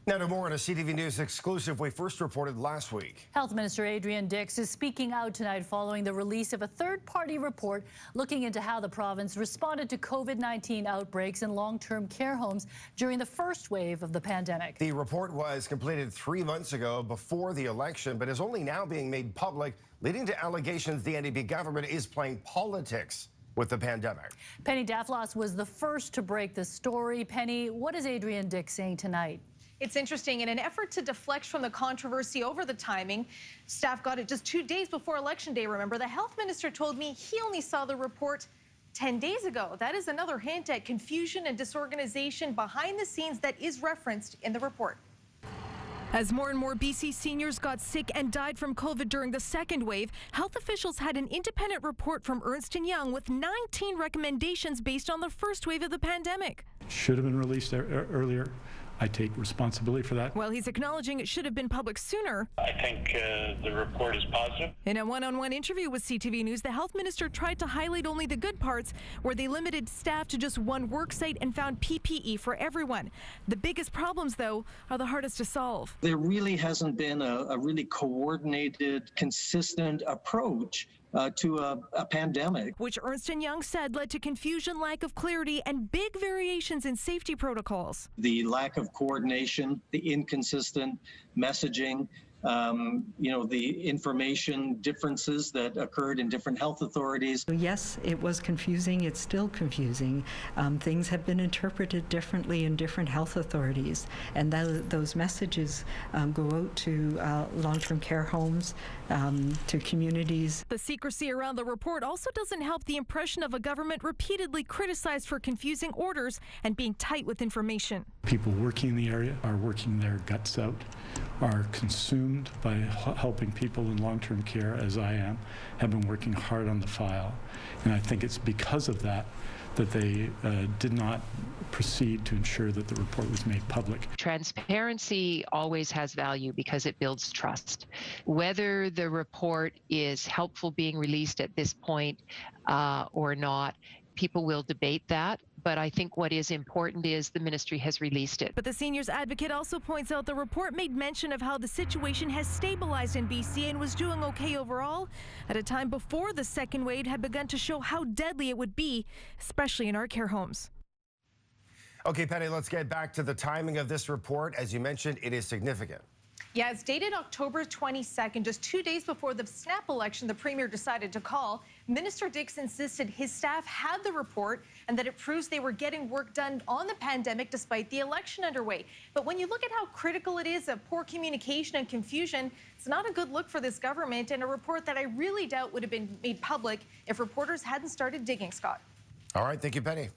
Now to more on a CTV News exclusive we first reported last week. Health Minister Adrian Dix is speaking out tonight following the release of a third-party report looking into how the province responded to COVID-19 outbreaks in long-term care homes during the first wave of the pandemic. The report was completed 3 months ago before the election, but is only now being made public, leading to allegations the NDP government is playing politics with the pandemic. Penny Daflos was the first to break the story. Penny, what is Adrian Dix saying tonight? It's interesting. In an effort to deflect from the controversy over the timing, staff got it just 2 days before Election Day, remember. The health minister told me he only saw the report 10 days ago. That is another hint at confusion and disorganization behind the scenes that is referenced in the report. As more and more BC seniors got sick and died from COVID during the second wave, health officials had an independent report from Ernst & Young with 19 recommendations based on the first wave of the pandemic. Should have been released earlier. I take responsibility for that. While he's acknowledging it should have been public sooner, I think the report is positive. In a one-on-one interview with CTV News, the health minister tried to highlight only the good parts, where they limited staff to just one work site and found PPE for everyone. The biggest problems, though, are the hardest to solve. There really hasn't been a really coordinated, consistent approach to a pandemic, which Ernst & Young said led to confusion, lack of clarity, and big variations in safety protocols. The lack of coordination, the inconsistent messaging, the information differences that occurred in different health authorities. Yes, it was confusing. It's still confusing. Things have been interpreted differently in different health authorities, and those messages go out to long-term care homes, to communities. The secrecy around the report also doesn't help the impression of a government repeatedly criticized for confusing orders and being tight with information. People working in the area are working their guts out, are consumed by helping people in long-term care, as I am, have been working hard on the file. And I think it's because of that that they did not proceed to ensure that the report was made public. Transparency always has value because it builds trust. Whether the report is helpful being released at this point or not, people will debate that. But I think what is important is the ministry has released it. But the seniors advocate also points out the report made mention of how the situation has stabilized in BC and was doing okay overall at a time before the second wave had begun to show how deadly it would be, especially in our care homes. Okay, Penny, let's get back to the timing of this report. As you mentioned, it is significant. Yeah, it's dated October 22nd, just 2 days before the snap election the premier decided to call. Minister Dix insisted his staff had the report and that it proves they were getting work done on the pandemic despite the election underway. But when you look at how critical it is of poor communication and confusion, it's not a good look for this government, and a report that I really doubt would have been made public if reporters hadn't started digging, Scott. All right, thank you, Penny.